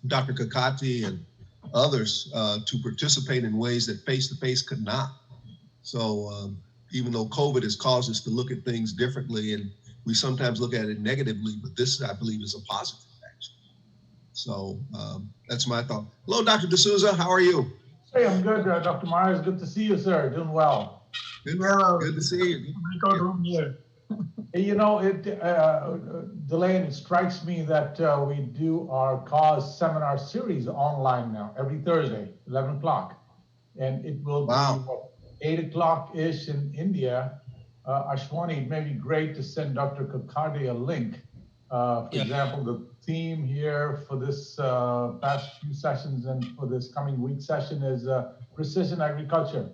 Dr. Kakati and others to participate in ways that face-to-face could not. So even though COVID has caused us to look at things differently, and we sometimes look at it negatively, but this, I believe, is a positive, actually. So that's my thought. Hello, Dr. D'Souza. How are you? Hey, I'm good, Dr. Myers. Good to see you, sir. Doing well. Good, good to see you. Breakout room here. You know, Delane, it strikes me that we do our CAHS seminar series online now every Thursday, 11 o'clock. And it will be, what, 8 o'clock-ish in India. Ashwani, it may be great to send Dr. Kakade a link. For example, the theme here for this past few sessions and for this coming week session is precision agriculture.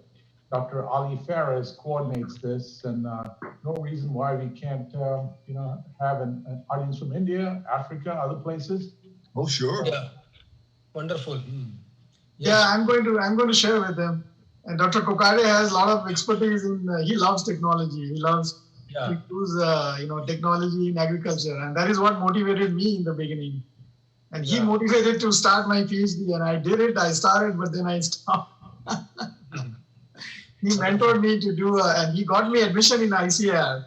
Dr. Ali Fares coordinates this, and no reason why we can't, you know, have an audience from India, Africa, other places. Oh, sure. Yeah, wonderful. Yes. Yeah, I'm going to share with them. And Dr. Kokade has a lot of expertise in. He loves technology. He loves to use, you know, technology in agriculture, and that is what motivated me in the beginning. And he motivated to start my PhD, and I did it. I started, but then I stopped. He mentored me to do, and he got me admission in ICR,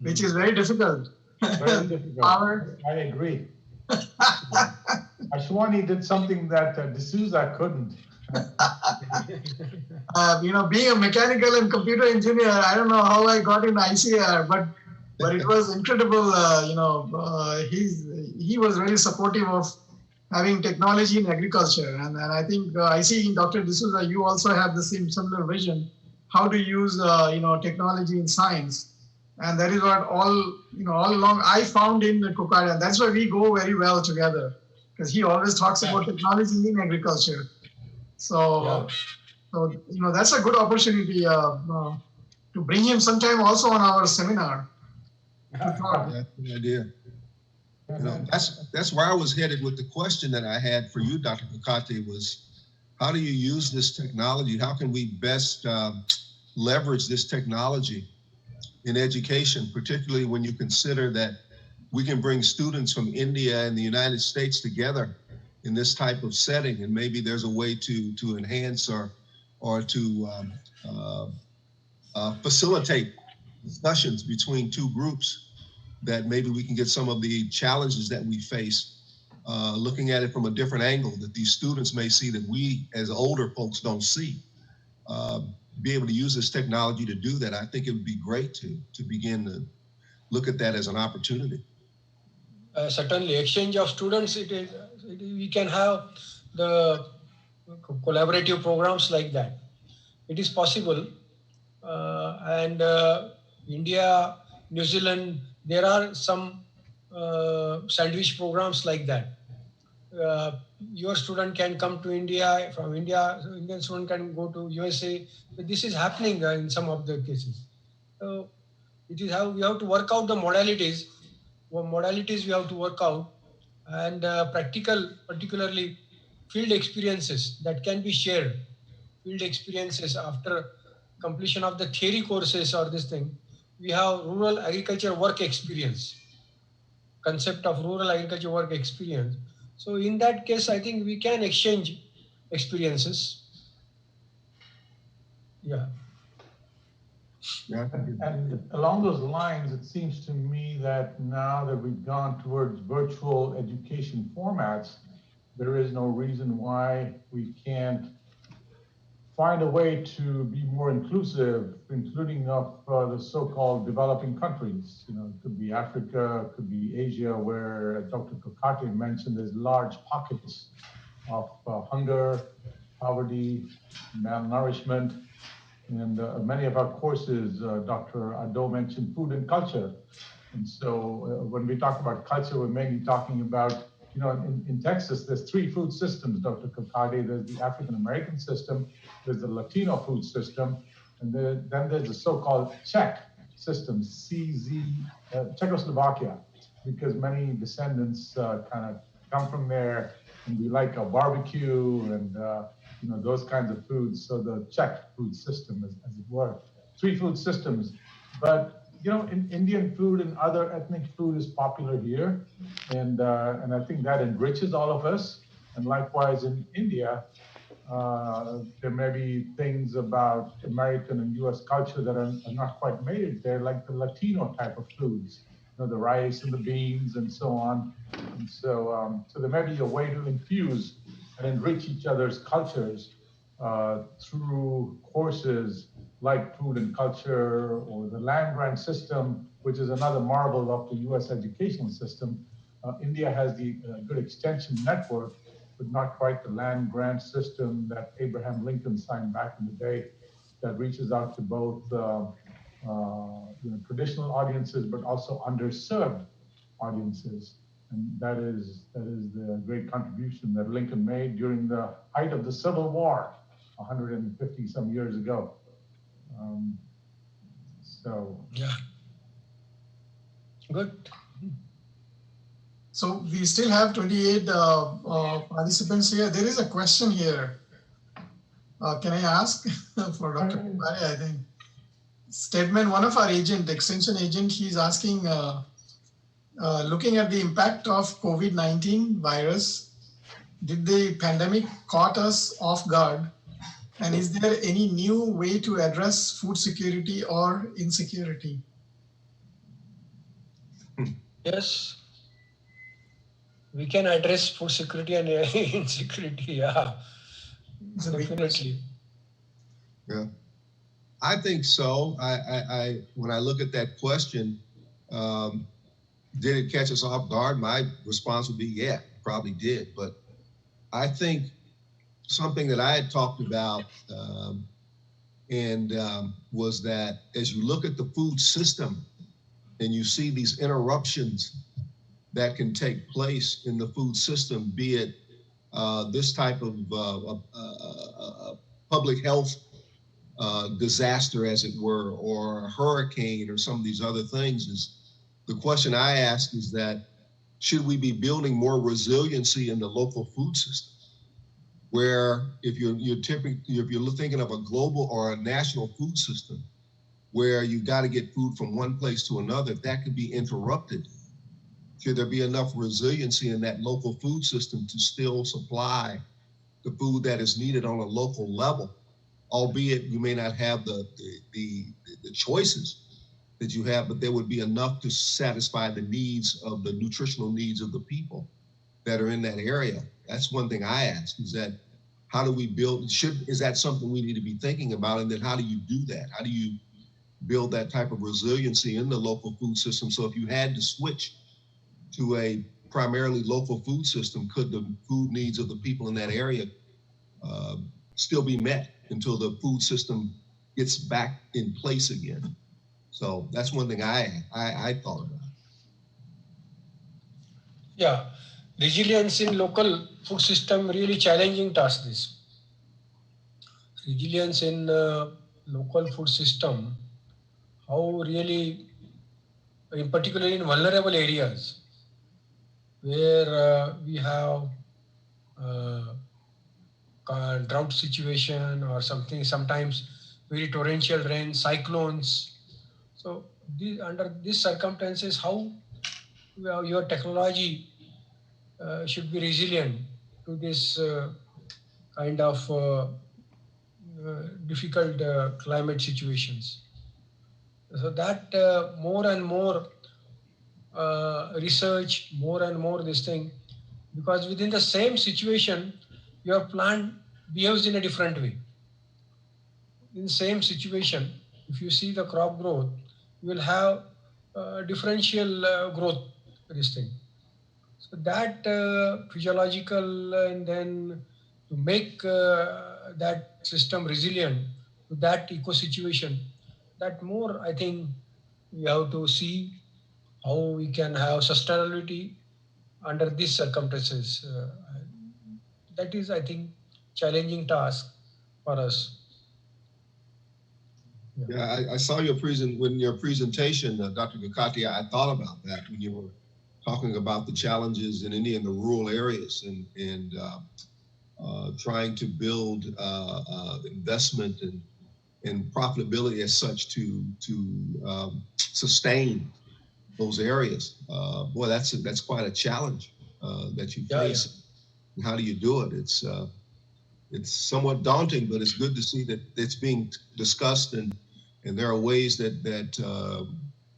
which is very difficult. Very difficult. I agree. Ashwani did something that D'Souza couldn't. You know, being a mechanical and computer engineer, I don't know how I got in ICR, but it was incredible. You know, he was very supportive of having technology in agriculture, and I think I see in Dr. D'Souza, you also have the same similar vision, how to use you know, technology in science, and that is what all along I found in Kokade, and that's why we go very well together, because he always talks about technology in agriculture. So, so you know, that's a good opportunity to bring him sometime also on our seminar. That's a good idea. You know, that's where I was headed with the question that I had for you, Dr. Kakate, was how do you use this technology? How can we best leverage this technology in education, particularly when you consider that we can bring students from India and the United States together in this type of setting, and maybe there's a way to enhance or to facilitate discussions between two groups, that maybe we can get some of the challenges that we face, looking at it from a different angle that these students may see that we as older folks don't see. Be able to use this technology to do that, I think it would be great to begin to look at that as an opportunity. Certainly, exchange of students, we can have the collaborative programs like that. It is possible. And India, New Zealand, there are some sandwich programs like that. Your student can come to India, from India, so Indian student can go to USA. But this is happening in some of the cases. So it is how we have to work out the modalities. Modalities we have to work out, and practical, particularly field experiences that can be shared. Field experiences after completion of the theory courses or this thing. We have rural agriculture work experience, concept of rural agriculture work experience. So in that case, I think we can exchange experiences. Yeah. And along those lines, it seems to me that now that we've gone towards virtual education formats, there is no reason why we can't find a way to be more inclusive, including of the so-called developing countries. You know, it could be Africa, it could be Asia, where Dr. Kokate mentioned there's large pockets of hunger, poverty, malnourishment. And many of our courses, Dr. Ado mentioned food and culture. And so when we talk about culture, we're mainly talking about, you know, in Texas, there's 3 food systems, Dr. Kokade. There's the African-American system, there's the Latino food system, and then there's the so-called Czech system, Czechoslovakia, because many descendants kind of come from there, and we like a barbecue and you know, those kinds of foods. So the Czech food system, as it were, 3 food systems. But you know, in Indian food and other ethnic food is popular here, and I think that enriches all of us. And likewise in India, there may be things about American and US culture that are not quite made it there, like the Latino type of foods, the rice and the beans and so on. And so there may be a way to infuse and enrich each other's cultures through courses like food and culture, or the land grant system, which is another marvel of the US educational system. India has the good extension network, but not quite the land grant system that Abraham Lincoln signed back in the day, that reaches out to both traditional audiences, but also underserved audiences. And that is the great contribution that Lincoln made during the height of the Civil War, 150 some years ago. Yeah, good. So we still have 28 participants here. There is a question here. Can I ask for Dr. Kumari? I think Stedman, one of our extension agent, he's asking, looking at the impact of COVID-19 virus, did the pandemic caught us off guard? And is there any new way to address food security or insecurity? Yes, we can address food security and insecurity. Yeah, definitely. Yeah, I think so. When I look at that question, did it catch us off guard? My response would be, yeah, probably did. But I think something that I had talked about was that as you look at the food system and you see these interruptions that can take place in the food system, be it this type of public health disaster, as it were, or a hurricane or some of these other things, is the question I ask is that should we be building more resiliency in the local food system? Where if you're thinking of a global or a national food system, where you got to get food from one place to another, that could be interrupted. Should there be enough resiliency in that local food system to still supply the food that is needed on a local level, albeit you may not have the choices that you have, but there would be enough to satisfy the needs of the nutritional needs of the people that are in that area? That's one thing I ask, is that how do we build, is that something we need to be thinking about? And then how do you do that? How do you build that type of resiliency in the local food system? So if you had to switch to a primarily local food system, could the food needs of the people in that area still be met until the food system gets back in place again? So that's one thing I thought about. Yeah, resilience in local food system, really challenging task this. Resilience in local food system, how really, in particular in vulnerable areas where we have drought situation or something, sometimes very torrential rain, cyclones. So under these circumstances, how your technology should be resilient to this kind of difficult climate situations. So that more and more research, more and more this thing, because within the same situation, your plant behaves in a different way. In the same situation, if you see the crop growth, you will have differential growth, this thing. So that physiological, and then to make that system resilient to that eco situation, that more, I think, we have to see how we can have sustainability under these circumstances. That is, I think, challenging task for us. Yeah, I saw your presentation, Dr. Gakati. I thought about that when you were talking about the challenges in India and the rural areas, and trying to build investment and profitability as such to sustain those areas. Boy, that's quite a challenge that you face. And how do you do it? It's somewhat daunting, but it's good to see that it's being discussed, and there are ways that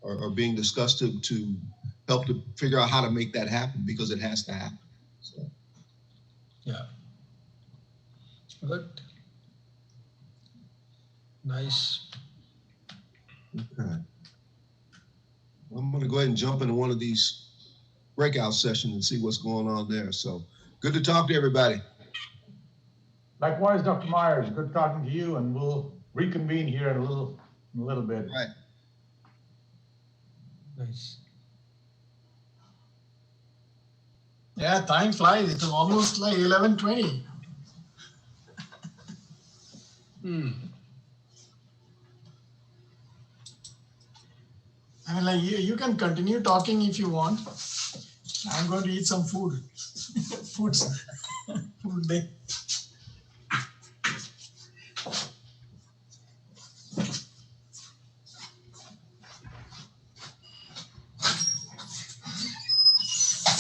are being discussed to help to figure out how to make that happen, because it has to happen. So. Yeah. Good. Nice. Okay. I'm going to go ahead and jump into one of these breakout sessions and see what's going on there. So good to talk to everybody. Likewise, Dr. Myers, good talking to you, and we'll reconvene here in a little bit. Right. Nice. Yeah, time flies. It's almost like 11:20. I mean, like you can continue talking if you want. I'm going to eat some food. Food day.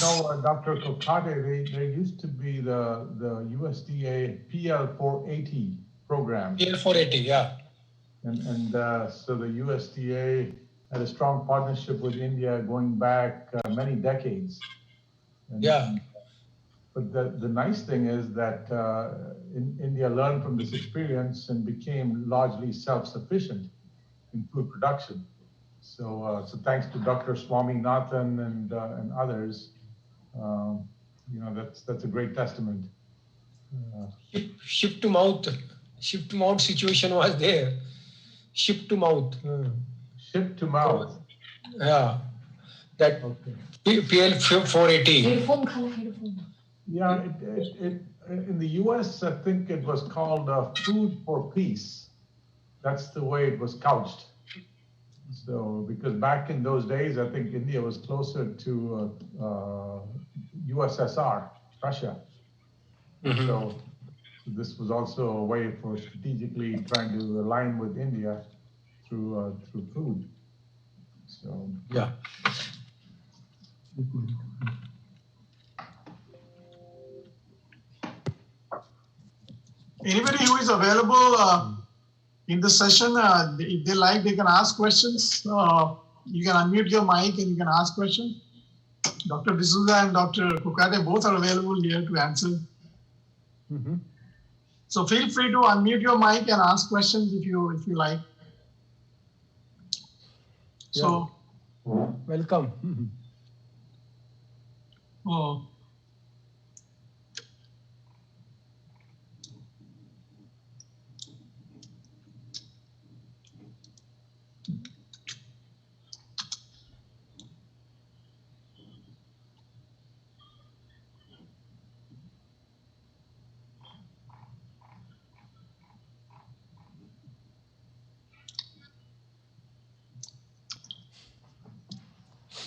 No, Dr. Kokate, there used to be the USDA PL480 program. PL480, yeah. And so the USDA had a strong partnership with India going back many decades. Yeah. But the nice thing is that India learned from this experience and became largely self-sufficient in food production. So thanks to Dr. Swaminathan and others, that's a great testament. Ship to mouth situation was there. Ship to mouth. Ship to mouth. Yeah. That okay. PL480. Headphone. Yeah, it in the US, I think it was called Food for Peace. That's the way it was couched. So, because back in those days, I think India was closer to USSR, Russia. Mm-hmm. So this was also a way for strategically trying to align with India through food. So yeah. Anybody who is available in the session, if they like, they can ask questions. You can unmute your mic and you can ask questions. Dr. D'Souza and Dr. Kokate both are available here to answer. mm-hmm. So feel free to unmute your mic and ask questions if you like. So welcome. Oh.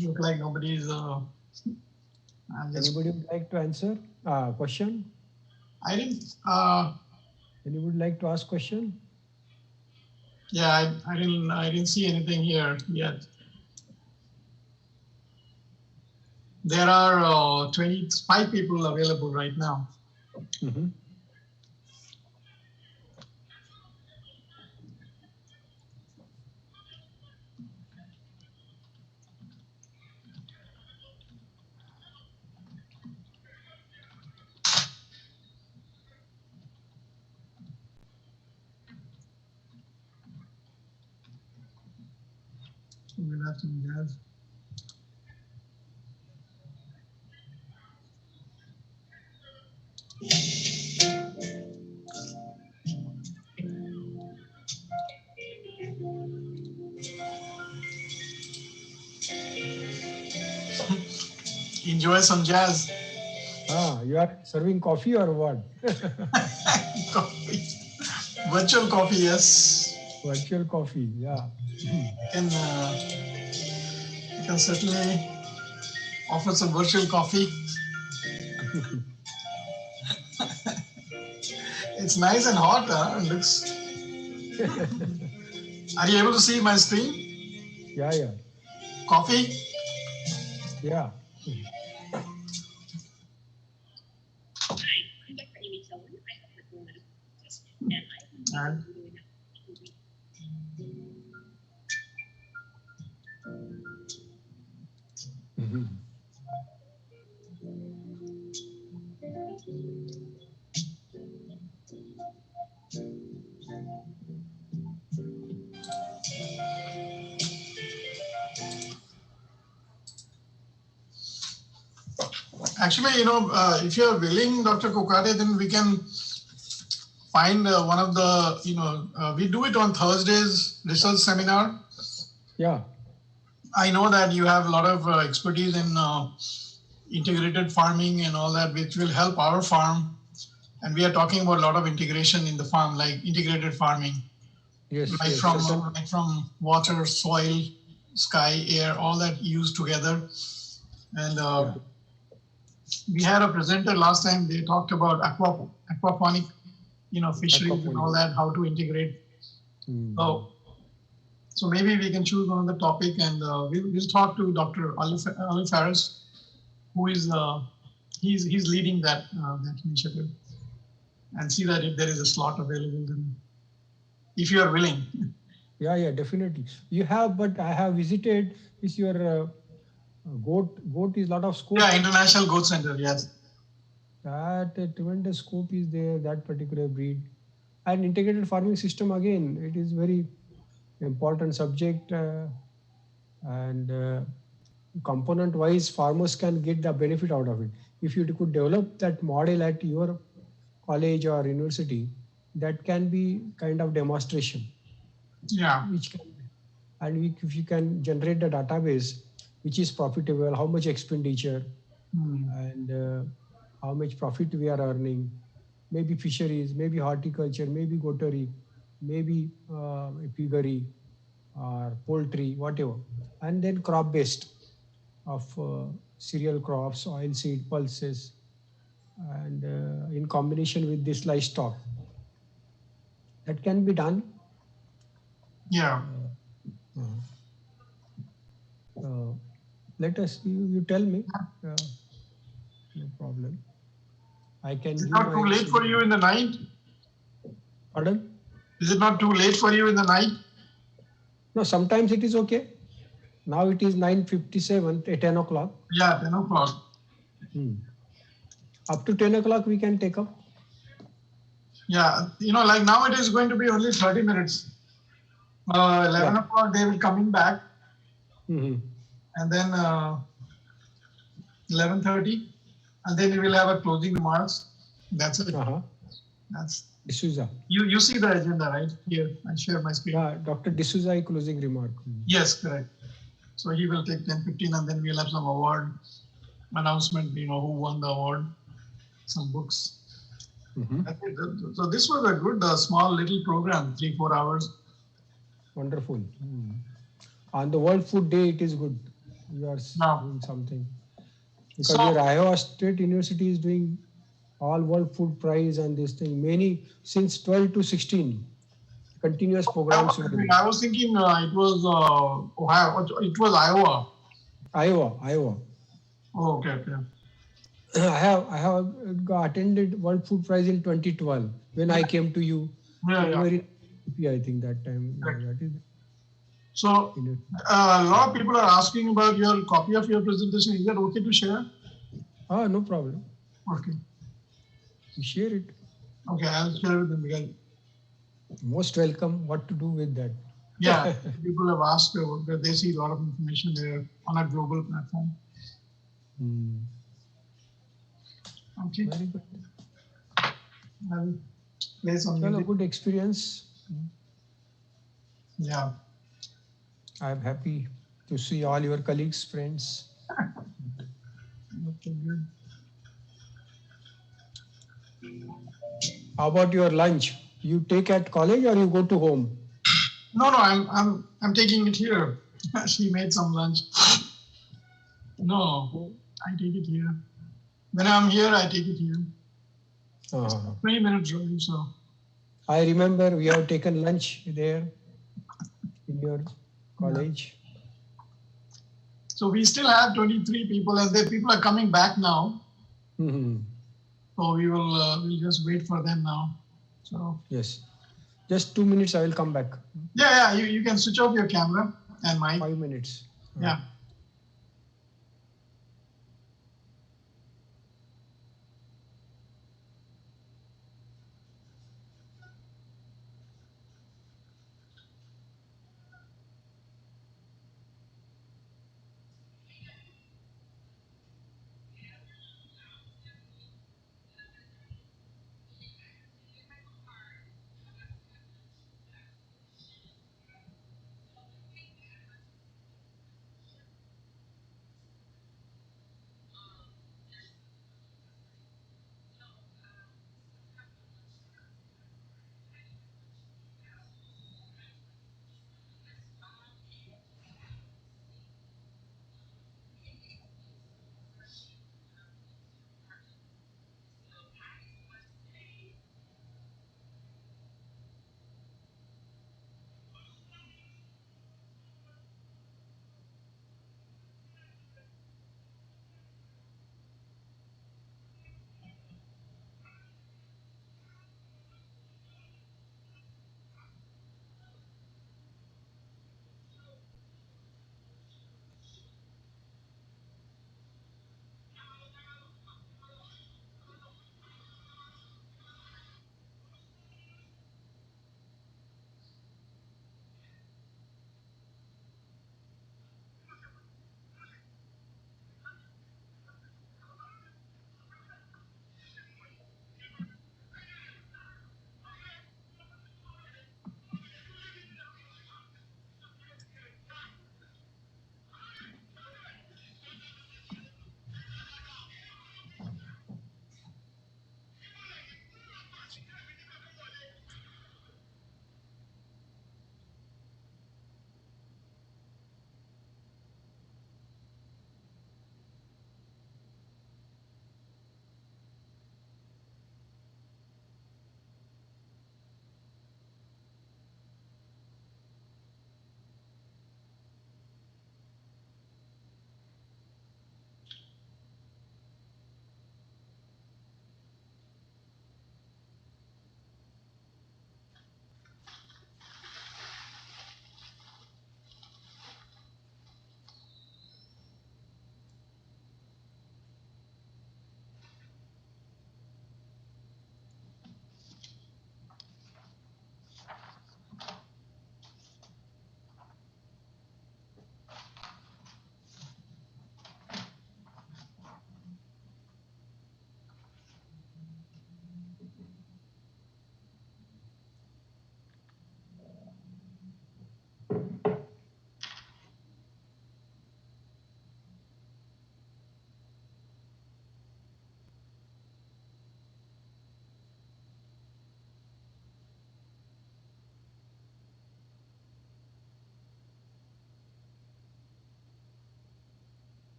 Look like nobody's. Anybody would like to answer question? I didn't. Anybody would like to ask question? Yeah, I didn't see anything here yet. There are 25 people available right now. Mm-hmm. Good afternoon, guys. Enjoy some jazz. You are serving coffee or what? Coffee. Virtual coffee, yes. Virtual coffee, yeah. You can certainly offer some virtual coffee. It's nice and hot, huh? It looks. Are you able to see my screen? Yeah. Coffee? Yeah. And Mhm. actually, if you're willing, Dr. Kokate, then we can find one of the, we do it on Thursdays research seminar. Yeah. I know that you have a lot of expertise in integrated farming and all that, which will help our farm. And we are talking about a lot of integration in the farm, like integrated farming, Yes, like yes, from certain. like from water, soil, sky, air, all that used together. And Yeah. we had a presenter last time. They talked about aquaponic, fisheries and all Aquaponics. that, how to integrate. Mm. So maybe we can choose one of the topic, and we'll talk to Dr. Olive Harris, who is he's leading that initiative, and see that if there is a slot available, then if you are willing. Yeah, yeah, definitely. You have, but I have visited. Is your goat is lot of scope. Yeah, International Goat Center. Yes. That tremendous scope is there. That particular breed and integrated farming system again. It is very important subject and component wise farmers can get the benefit out of it. If you could develop that model at your college or university, that can be kind of demonstration Yeah. which can and if you can generate the database which is profitable, how much expenditure and how much profit we are earning, maybe fisheries, maybe horticulture, maybe goatery, maybe piggery or poultry, whatever, and then crop based of cereal crops, oil seed, pulses, and in combination with this livestock, that can be done. Yeah. Uh, uh, Let us, you tell me, no problem. I can Is it give not too my late for you in the night? pardon. Is it not too late for you in the night? No, sometimes it is okay. Now it is 9:57 at 10 o'clock. Yeah, 10 o'clock. Up to 10 o'clock we can take up. Yeah, like now it is going to be only 30 minutes. 11 Yeah. o'clock they will coming back, Mm-hmm. and then 11:30, and then we will have a closing remarks. That's it. Uh-huh. That's D'Souza. you see the agenda right here. I share my screen. Yeah, Dr. D'Souza closing remark. Yes, correct. So he will take 10-15, and then we'll have some award announcement, who won the award, some books. Mm-hmm. That's it. So this was a good small little program, 3-4 hours. Wonderful. On the World Food Day, it is good. You are No. doing something. Because So- your Iowa State University is doing all World Food Prize and this thing. Many since 12 to 16 continuous programs. I was thinking it was Ohio. It was Iowa. Iowa. Oh, okay. I have attended World Food Prize in 2012 when I came to you. Yeah. I think that time. That is. So a lot of people are asking about your copy of your presentation. Is that okay to share? No problem. Okay. You share it. Okay, I'll share with them because. Most welcome. What to do with that? Yeah, people have asked. They see a lot of information there on a global platform. Okay. Very good. I'll play some Well, a music. good experience. Yeah. I'm happy to see all your colleagues, friends. Okay, good. How about your lunch? You take at college or you go to home? No, I'm taking it here. She made some lunch. No, I take it here. When I'm here, I take it here. 20 minutes drive, so. I remember we have taken lunch there in your college. So we still have 23 people, and the people are coming back now. Mm-hmm. So we will we'll just wait for them now. So Yes. Just 2 minutes, I will come back. yeah, you can switch off your camera and mic. 5 minutes. Yeah.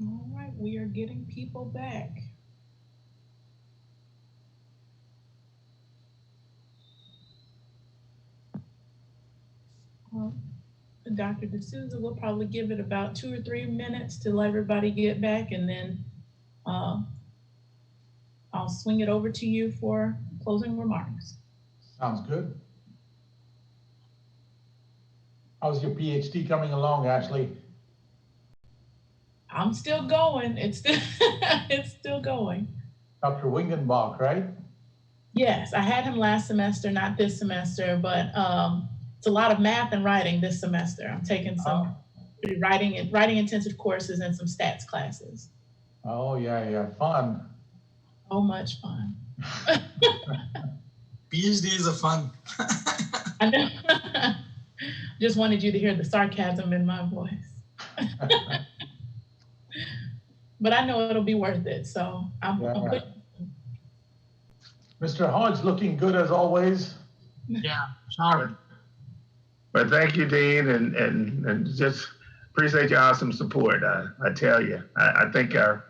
All right, we are getting people back. Well, Dr. D'Souza will probably give it about 2 or 3 minutes to let everybody get back, and then I'll swing it over to you for closing remarks. Sounds good. How's your PhD coming along, Ashley? I'm still going. It's still, it's still going. Dr. Wingenbach, right? Yes, I had him last semester, not this semester, but it's a lot of math and writing this semester. I'm taking some writing intensive courses and some stats classes. Oh, yeah, fun. So much fun. PhDs are fun. I know. Just wanted you to hear the sarcasm in my voice. But I know it'll be worth it, so I'm good. Mr. Hodge, looking good as always. Yeah, sure. But thank you, Dean, and just appreciate your awesome support. I tell you, I think our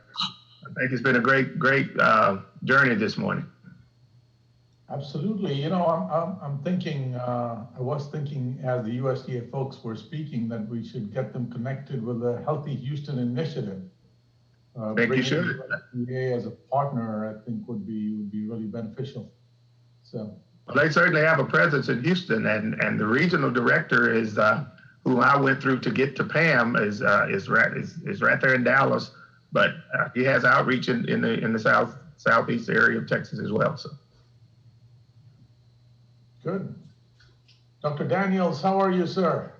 I think it's been a great journey this morning. Absolutely. You know, I'm thinking, I was thinking as the USDA folks were speaking that we should get them connected with the Healthy Houston Initiative. Thank you, Bringing sir. USDA as a partner, I think would be really beneficial. So. Well, they certainly have a presence in Houston, and the regional director is who I went through to get to PAM is right there in Dallas, but he has outreach in the southeast area of Texas as well. So. Good. Dr. Daniels, how are you, sir?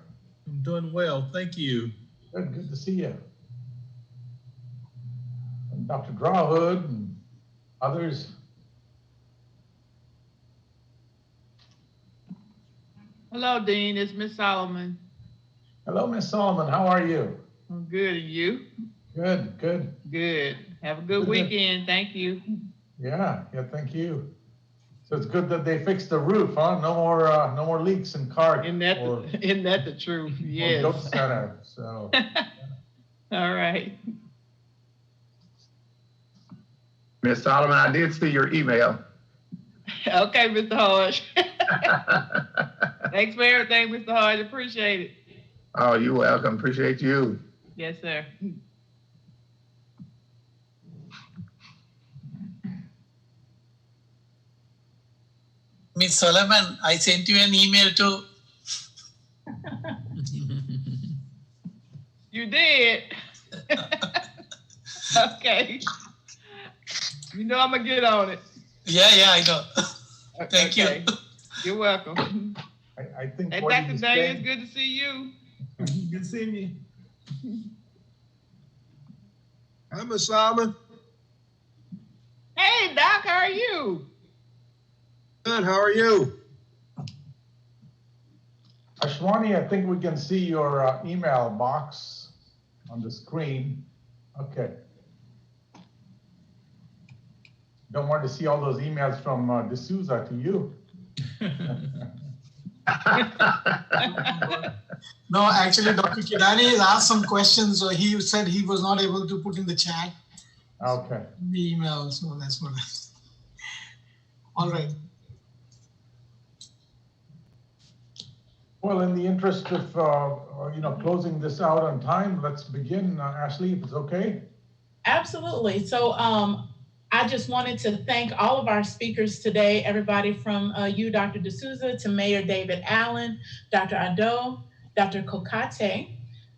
I'm doing well, thank you. Good to see you. And Dr. Drawhood and others. Hello, Dean. It's Miss Solomon. Hello, Miss Solomon. How are you? I'm good. And you? Good. Good. Have a good weekend. Thank you. Yeah, thank you. So it's good that they fixed the roof, huh? No more leaks in Clark. Isn't that the truth? Yes. Or Goat Center. So. All right. Ms. Solomon, I did see your email. Okay, Mr. Hodge. Thanks for everything, Mr. Hodge. Appreciate it. Oh, you're welcome. Appreciate you. Yes, sir. Miss Solomon, I sent you an email too. You did? Okay. You know I'm going to get on it. Yeah, I know. Thank you. You're welcome. I think. Hey, Dr. Daniels, good to see you. Good seeing you. Hi, Ms. Solomon. Hey, Doc, how are you? Good, how are you? Ashwani, I think we can see your email box on the screen. Okay. Don't want to see all those emails from D'Souza to you. No, actually, Dr. Kidani has asked some questions. So he said he was not able to put in the chat. Okay. The email, so that's what. All right. Well, in the interest of closing this out on time, let's begin. Ashley, if it's okay. Absolutely. So I just wanted to thank all of our speakers today, everybody from you, Dr. D'Souza, to Mayor David Allen, Dr. Ado, Dr. Kokate,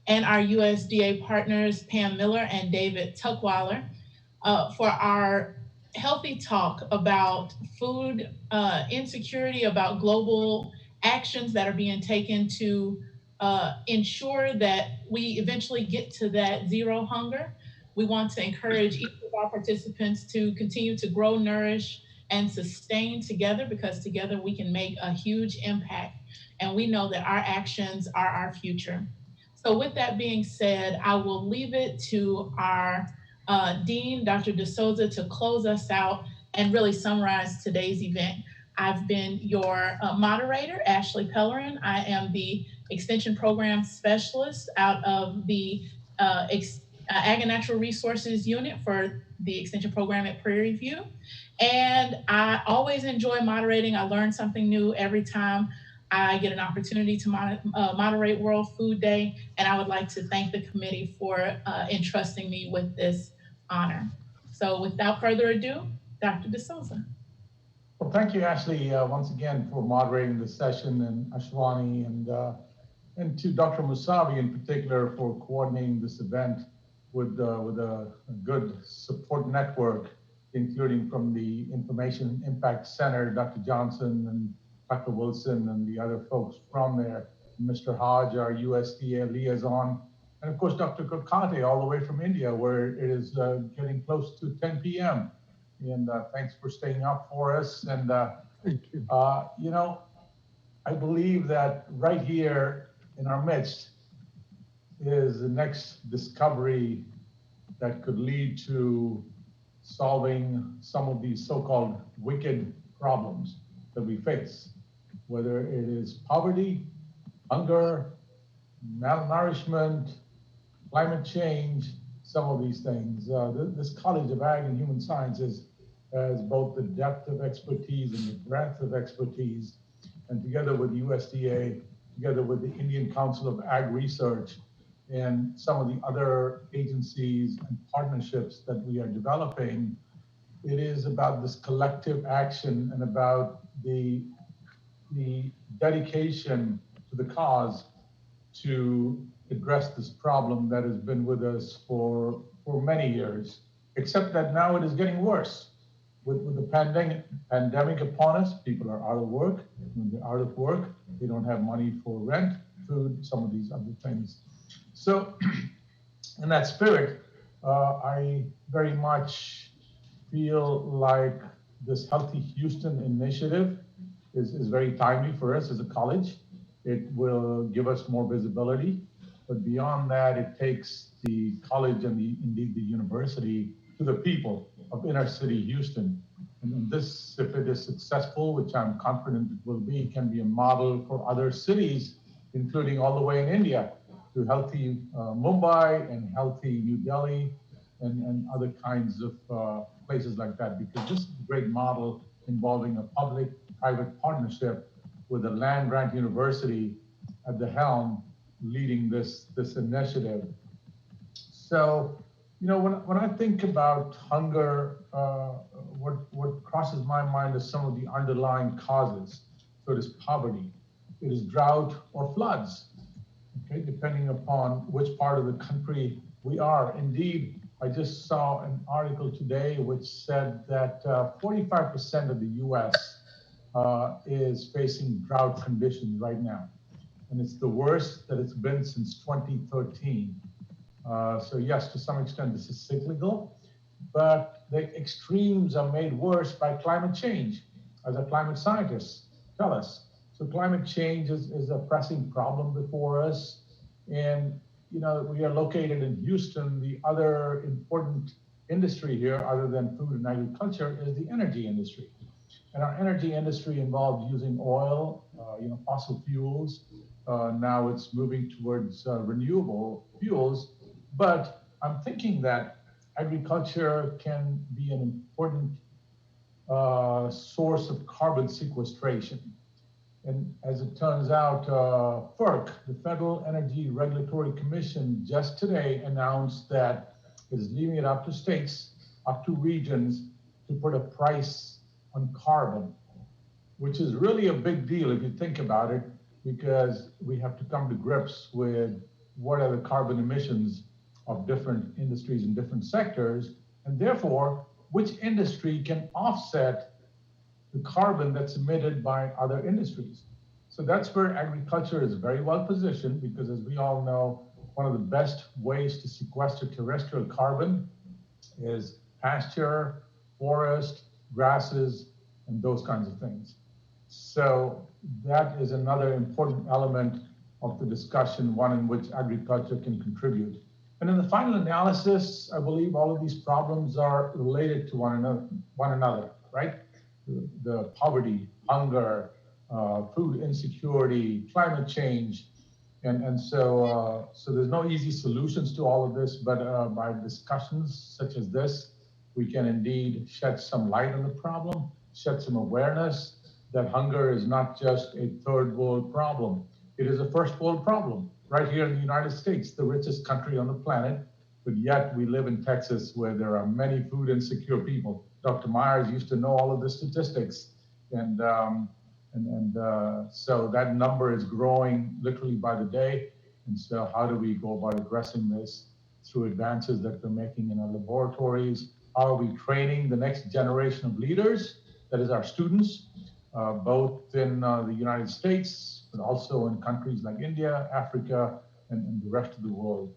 and our USDA partners, Pam Miller and David Tuckweiler, for our healthy talk about food insecurity, about global actions that are being taken to ensure that we eventually get to that zero hunger. We want to encourage each of our participants to continue to grow, nourish, and sustain together, because together we can make a huge impact. And we know that our actions are our future. So with that being said, I will leave it to our Dean, Dr. D'Souza, to close us out and really summarize today's event. I've been your moderator, Ashley Pellerin. I am the Extension Program Specialist out of the Ag and Natural Resources Unit for the Extension Program at Prairie View. And I always enjoy moderating. I learn something new every time I get an opportunity to moderate World Food Day. And I would like to thank the committee for entrusting me with this honor. So without further ado, Dr. D'Souza. Well, thank you, Ashley, once again for moderating this session, and Ashwani, and to Dr. Musavi in particular for coordinating this event with a good support network, including from the Information Impact Center, Dr. Johnson and Dr. Wilson and the other folks from there, Mr. Hodge, our USDA liaison, and of course, Dr. Kokate, all the way from India, where it is getting close to 10 p.m. And thanks for staying up for us. And, I believe that right here in our midst is the next discovery that could lead to solving some of these so-called wicked problems that we face, whether it is poverty, hunger, malnourishment, climate change, some of these things. This College of Ag and Human Sciences has both the depth of expertise and the breadth of expertise, and together with USDA, together with the Indian Council of Ag Research, and some of the other agencies and partnerships that we are developing, it is about this collective action and about the dedication to the cause to address this problem that has been with us for many years, except that now it is getting worse. With the pandemic upon us, people are out of work. When they're out of work, they don't have money for rent, food, some of these other things. So in that spirit, I very much feel like this Healthy Houston initiative is very timely for us as a college. It will give us more visibility, but beyond that, it takes the college and indeed the university to the people of inner city Houston. And this, if it is successful, which I'm confident it will be, can be a model for other cities, including all the way in India, to healthy Mumbai and healthy New Delhi and other kinds of places like that, because this is a great model involving a public-private partnership with a land-grant university at the helm leading this initiative. So, you know, when I think about hunger, what crosses my mind is some of the underlying causes. So it is poverty, it is drought or floods, okay, depending upon which part of the country we are. Indeed, I just saw an article today which said that 45% of the US is facing drought conditions right now. And it's the worst that it's been since 2013. So yes, to some extent, this is cyclical, but the extremes are made worse by climate change, as our climate scientists tell us. So climate change is a pressing problem before us. And, you know, we are located in Houston. The other important industry here, other than food and agriculture, is the energy industry. And our energy industry involves using oil, fossil fuels. Now it's moving towards renewable fuels. But I'm thinking that agriculture can be an important source of carbon sequestration. And as it turns out, FERC, the Federal Energy Regulatory Commission, just today announced that it is leaving it up to states, up to regions, to put a price on carbon, which is really a big deal if you think about it, because we have to come to grips with what are the carbon emissions of different industries in different sectors, and therefore, which industry can offset the carbon that's emitted by other industries. So that's where agriculture is very well positioned, because as we all know, one of the best ways to sequester terrestrial carbon is pasture, forest, grasses, and those kinds of things. So that is another important element of the discussion, one in which agriculture can contribute. And in the final analysis, I believe all of these problems are related to one another, right? The poverty, hunger, food insecurity, climate change. And so there's no easy solutions to all of this, but by discussions such as this, we can indeed shed some light on the problem, shed some awareness that hunger is not just a third world problem. It is a first world problem right here in the United States, the richest country on the planet, but yet we live in Texas where there are many food insecure people. Dr. Myers used to know all of the statistics, and so that number is growing literally by the day. And so how do we go about addressing this through advances that we're making in our laboratories? How are we training the next generation of leaders, that is our students, both in the United States, but also in countries like India, Africa, and the rest of the world.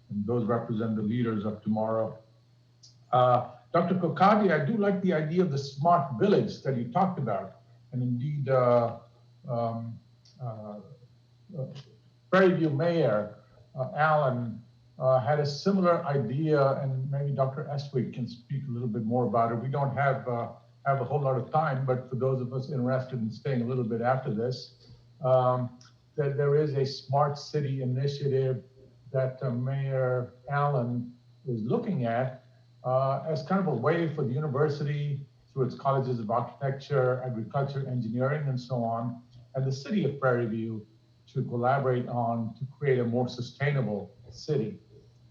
And those represent the leaders of tomorrow. Dr. Kokadi, I do like the idea of the smart village that you talked about. And indeed, Prairie View Mayor, Allen, had a similar idea, and maybe Dr. Estwick can speak a little bit more about it. We don't have a whole lot of time, but for those of us interested in staying a little bit after this, that there is a smart city initiative that Mayor Allen is looking at as kind of a way for the university, through its colleges of architecture, agriculture, engineering, and so on, and the city of Prairie View to collaborate on to create a more sustainable city.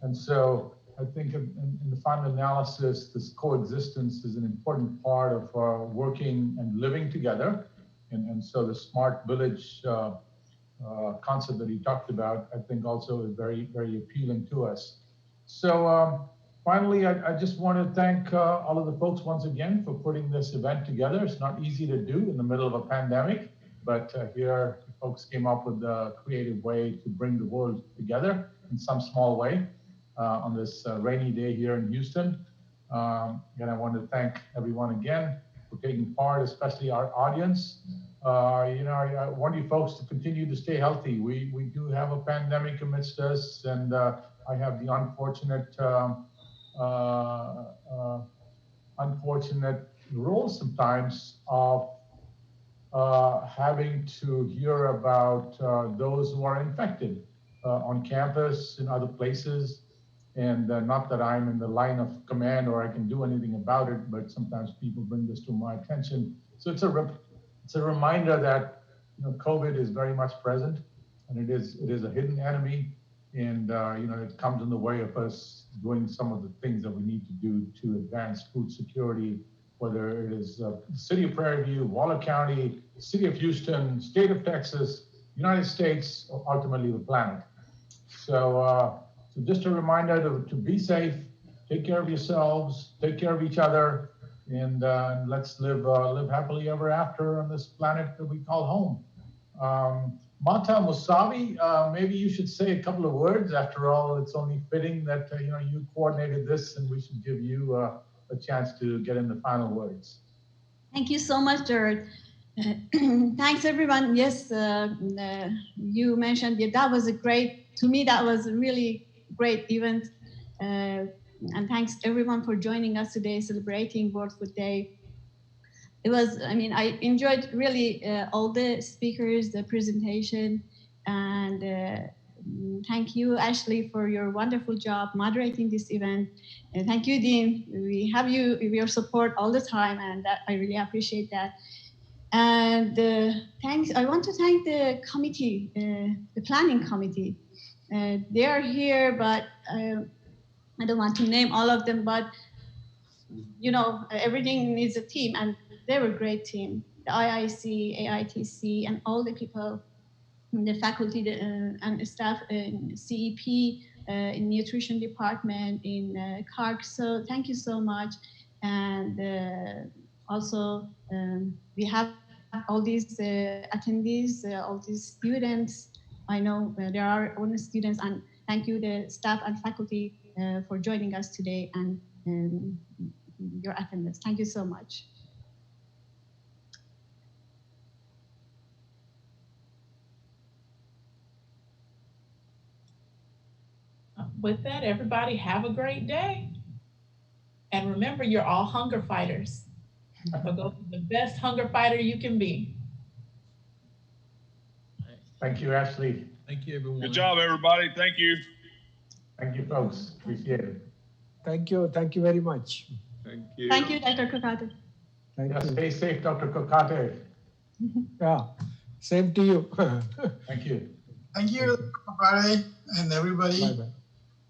And so I think in the final analysis, this coexistence is an important part of working and living together. And so the smart village concept that he talked about, I think also is very, very appealing to us. So finally, I just want to thank all of the folks once again for putting this event together. It's not easy to do in the middle of a pandemic, but here folks came up with a creative way to bring the world together in some small way on this rainy day here in Houston. And I want to thank everyone again for taking part, especially our audience. I want you folks to continue to stay healthy. We do have a pandemic amidst us, and I have the unfortunate role sometimes of having to hear about those who are infected on campus and other places. And not that I'm in the line of command or I can do anything about it, but sometimes people bring this to my attention. So it's a reminder that COVID is very much present, and it is a hidden enemy, and it comes in the way of us doing some of the things that we need to do to advance food security, whether it is the city of Prairie View, Waller County, city of Houston, state of Texas, United States, or ultimately the planet. So just a reminder to be safe, take care of yourselves, take care of each other, and let's live happily ever after on this planet that we call home. Mata Musavi, maybe you should say a couple of words. After all, it's only fitting that you coordinated this, and we should give you a chance to get in the final words. Thank you so much, Jared. Thanks, everyone. Yes, you mentioned that was to me, that was a really great event. And thanks everyone for joining us today, celebrating World Food Day. I enjoyed really all the speakers, the presentation, and thank you, Ashley, for your wonderful job moderating this event. And thank you, Dean. We have your support all the time, and I really appreciate that. And I want to thank the committee, the planning committee. They are here, but I don't want to name all of them, but everything needs a team, and they were a great team. The IIC, AITC, and all the people, the faculty and staff in CEP, in nutrition department, in CAHS. So thank you so much. And also we have all these attendees, all these students. I know there are only students, and thank you, the staff and faculty, for joining us today and your attendance. Thank you so much. With that, everybody have a great day. And remember, you're all hunger fighters. So go be the best hunger fighter you can be. Thank you, Ashley. Thank you, everyone. Good job, everybody. Thank you. Thank you, folks. Appreciate it. Thank you. Thank you very much. Thank you. Thank you, Dr. Kokate. Thank you. Stay safe, Dr. Kokate. Yeah, same to you. Thank you. Thank you, Dr. Kokate, and everybody. Bye-bye.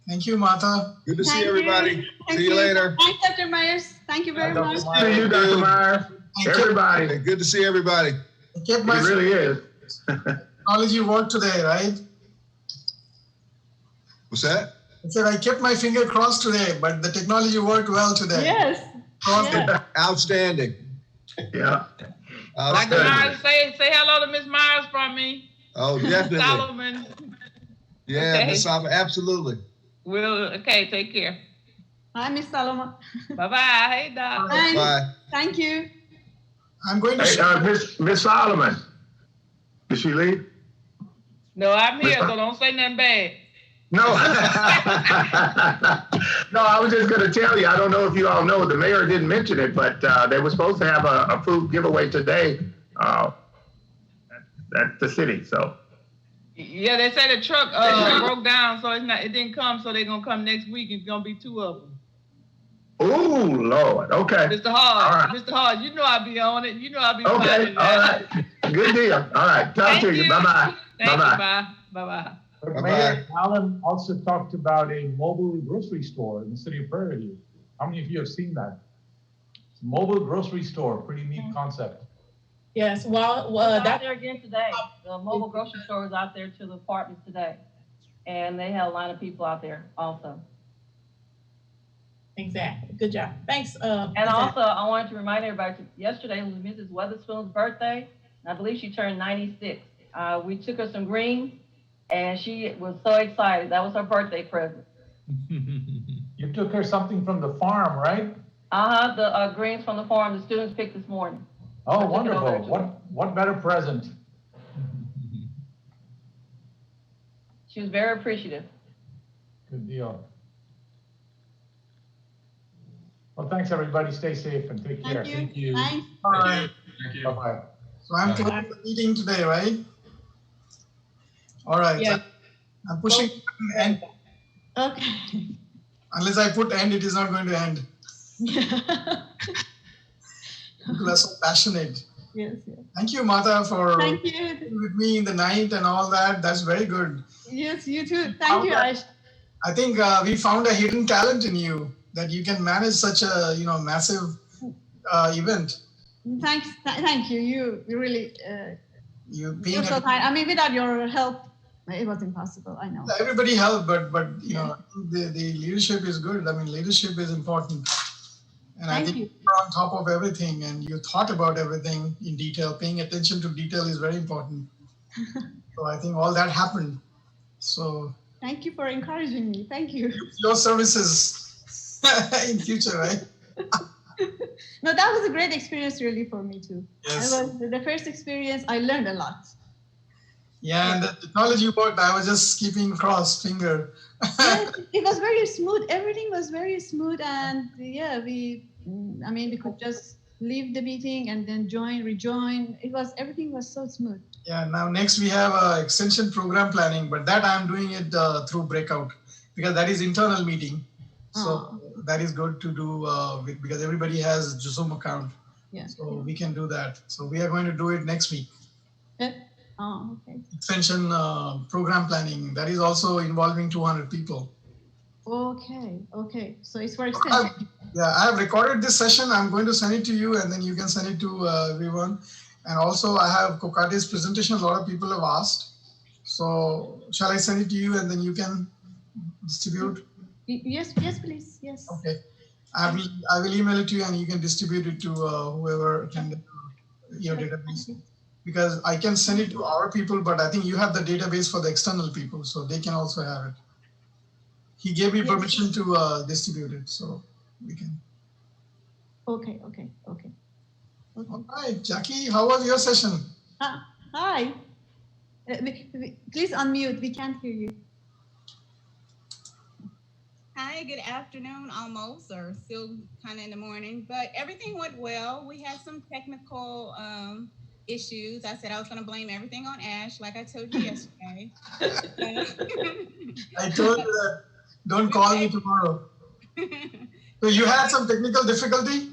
Thank you, Mata. Good to see Thank everybody. you. See you later. Thanks, Dr. Myers. Thank you very much. See you, Dr. Myers. Everybody. Okay, good to see everybody. I kept my It really is. technology work today, right? What's that? I said I kept my finger crossed today, but the technology worked well today. Yes. Yes. Outstanding. Yeah. Dr. Outstanding. Myers, say hello to Miss Myers from me. Oh, definitely. Solomon. Yeah, Okay. Miss Saba, absolutely. Okay, take care. Hi, Miss Saloma. Bye-bye. Hey, Doc. Thanks. Bye. Thank you. I'm going to Hey, Miss Solomon. Did she leave? No, I'm here, so don't say nothing bad. No. No, I was just going to tell you, I don't know if you all know, the mayor didn't mention it, but they were supposed to have a food giveaway today at the city. So Yeah, they say the truck broke down, so it didn't come, so they're gonna come next week. It's gonna be 2 of them. Oh, Lord. Okay. Mr. Hard, All right. Mr. Hard, you know I'll be on it. You know I'll be Okay. finding All that. right. Good deal. All right. Talk to you. Bye-bye. Thank you. Bye-bye. Bye. Bye-bye. But Bye-bye. Mayor Allen also talked about a mobile grocery store in the city of Prairie View. How many of you have seen that? It's a mobile grocery store, pretty neat concept. Yes, well, It's out that, there again today. The mobile grocery store is out there to the apartments today. And they had a line of people out there also. exactly. Good job. Thanks. And also, I wanted to remind everybody, yesterday was Mrs. Weatherspoon's birthday. I believe she turned 96. We took her some greens, and she was so excited. That was her birthday present. You took her something from the farm, right? The greens from the farm the students picked this morning. Oh, wonderful. What better present? She was very appreciative. Good deal. Well, thanks, everybody. Stay safe and take care. Thank you. Thanks. All right. Bye-bye. So I'm closing the meeting today, right? All right. Yeah. I'm pushing end. Okay. Unless I put end, it is not going to end. People are so passionate. Yes, yes. Thank you, Martha, for Thank you. being with me in the night and all that. That's very good. Yes, you too. Thank you, Aish. I think we found a hidden talent in you that you can manage such a massive event. Thanks. Thank you. You really. You're so kind. I mean, without your help, it was impossible. I know. Everybody helped, but you know the leadership is good. I mean, leadership is important. And I think you're on top of everything and you thought about everything in detail. Paying attention to detail is very important. So I think all that happened. So thank you for encouraging me. Thank you. Your services in future, right? No, that was a great experience really for me too. Yes. It was the first experience. I learned a lot. Yeah, and the technology worked. I was just keeping cross finger. Yes, it was very smooth. Everything was very smooth, and yeah, we could just leave the meeting and then rejoin. Everything was so smooth. Yeah. Now next we have extension program planning, but that I'm doing it through breakout because that is internal meeting. So that is good to do because everybody has Zoom account. Yeah. So we can do that. So we are going to do it next week. Oh, okay. Extension program planning that is also involving 200 people. Okay. So it's for extension. I have recorded this session. I'm going to send it to you and then you can send it to everyone. And also I have Kokate's presentation. A lot of people have asked. So shall I send it to you and then you can distribute? Yes, please. Yes. Okay. I will email it to you and you can distribute it to whoever attended your database. Because I can send it to our people, but I think you have the database for the external people, so they can also have it. He gave me permission to distribute it, so we can. Okay. All right, Jackie, how was your session? Hi. Please unmute. We can't hear you. Hi, good afternoon, almost, or still kind of in the morning, but everything went well. We had some technical issues. I said I was going to blame everything on Ash, like I told you yesterday. I told you that. Don't call me tomorrow. So you had some technical difficulty?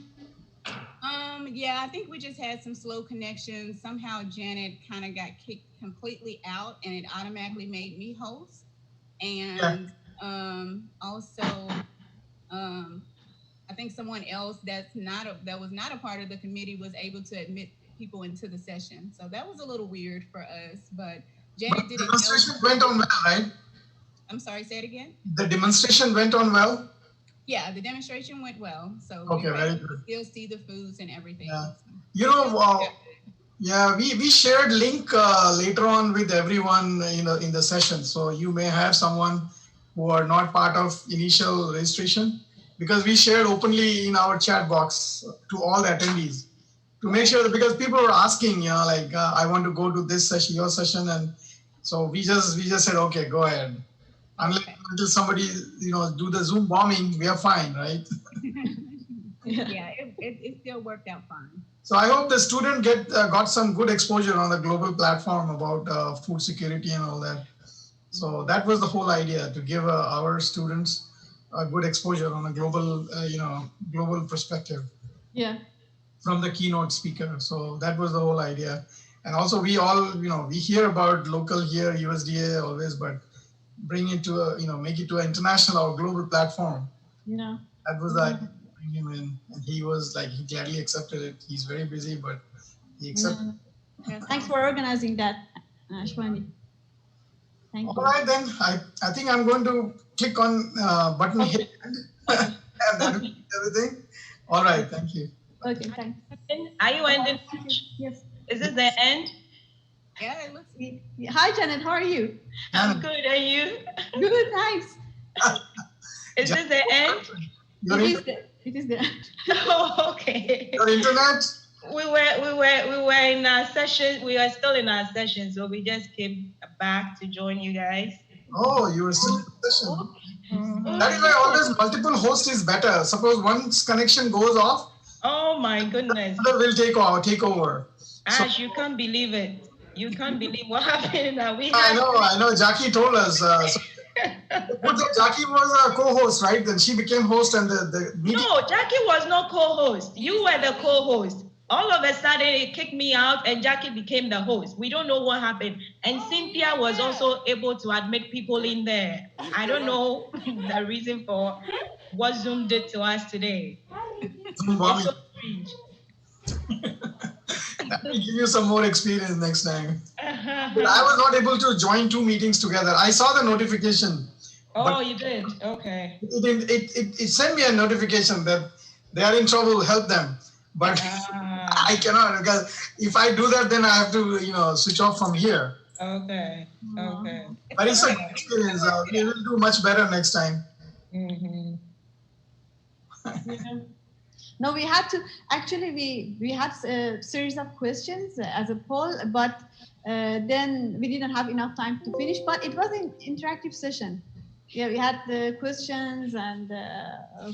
Yeah, I think we just had some slow connections. Somehow Janet kind of got kicked completely out, and it automatically made me host. And also, I think someone else that was not a part of the committee was able to admit people into the session. So that was a little weird for us, but Janet did it. The demonstration went on well, right? I'm sorry, say it again. The demonstration went on well? Yeah, the demonstration went well. So okay, very good. Still see the foods and everything. Yeah. You know, we shared link later on with everyone in the session. So you may have someone who are not part of initial registration because we shared openly in our chat box to all the attendees to make sure that because people were asking, I want to go to this session, your session. And so we just said, okay, go ahead. Until somebody, do the Zoom bombing, we are fine, right? Yeah, it still worked out fine. So I hope the student got some good exposure on the global platform about food security and all that. So that was the whole idea, to give our students a good exposure on a global, global perspective. Yeah. From the keynote speaker. So that was the whole idea. And also we all, we hear about local here, USDA always, but bring it to make it to an international or global platform. Yeah. That was the idea. Bring him in, and he was like, he gladly accepted it. He's very busy, but he accepted. Yeah. Thanks for organizing that, Ashwani. Thank you. All right, then I think I'm going to click on button here and that will be everything. All right, thank you. Okay, thanks. Are you ending? Yes. Is this the end? Yeah, it looks. Hi, Janet. How are you? I'm good. Are you? Good, thanks. Is this the end? It is the end. Oh, okay. Your internet? We were in our session. We are still in our session, so we just came back to join you guys. Oh, you were still in the session. That is why always multiple hosts is better. Suppose one's connection goes off. Oh my goodness. Another will take over. Ash, you can't believe it. You can't believe what happened. I know. Jackie told us. Jackie was a co-host, right? Then she became host, and the meeting. No, Jackie was not co-host. You were the co-host. All of a sudden, it kicked me out, and Jackie became the host. We don't know what happened. And Cynthia was also able to admit people in there. I don't know the reason for what Zoom did to us today. It's so strange. That will give you some more experience next time. But I was not able to join two meetings together. I saw the notification. Oh, you did? Okay. It sent me a notification that they are in trouble, help them. But I cannot, because if I do that, then I have to, switch off from here. Okay. But it's a good experience. We will do much better next time. Mm-hmm. No, we had to, actually, we had a series of questions as a poll, but then we didn't have enough time to finish, but it was an interactive session. Yeah, we had the questions and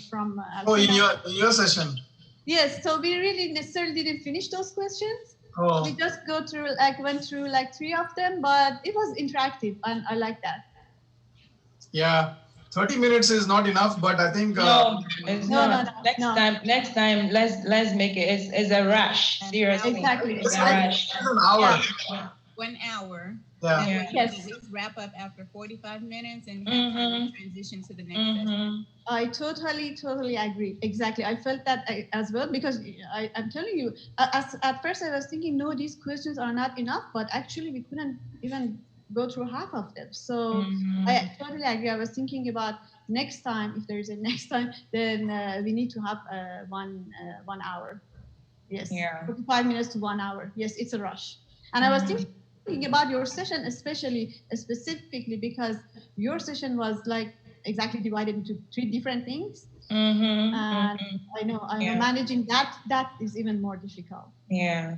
from... in your session? Yes, so we really necessarily didn't finish those questions. Oh. We just went through like 3 of them, but it was interactive and I like that. Yeah. 30 minutes is not enough, but I think no, it's not. Next time, let's make it. It's a rush. Seriously, exactly. It's a rush. An hour. Yeah. 1 hour. Yeah. Yes. At least wrap up after 45 minutes and have time to transition to the next session. I totally agree. Exactly. I felt that as well, because I'm telling you, at first I was thinking, no, these questions are not enough, but actually we couldn't even go through half of them. So I totally agree. I was thinking about next time, if there is a next time, then we need to have 1 hour. Yes. Yeah. 45 minutes to 1 hour. Yes, it's a rush. And I was thinking about your session, specifically because your session was like exactly divided into 3 different things. And I know managing that is even more difficult. Yeah.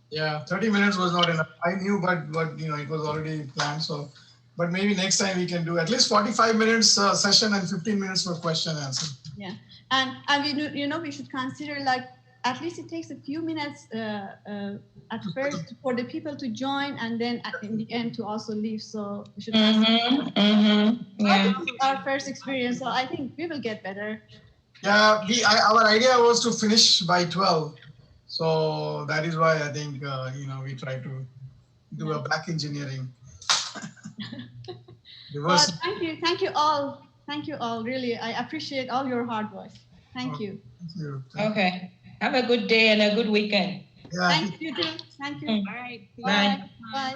Yeah, 30 minutes was not enough. I knew, but it was already planned. So, but maybe next time we can do at least 45 minutes session and 15 minutes for question and answer. Yeah, and we should consider like at least it takes a few minutes at first for the people to join, and then in the end to also leave. So we should consider our first experience. So I think we will get better. Yeah, our idea was to finish by 12. So that is why I think, we try to do a back engineering. Thank you all. Really, I appreciate all your hard work. Thank you. Thank you. Okay. Have a good day and a good weekend. Yeah. Thank you too. Thank you. All right. Bye. Bye.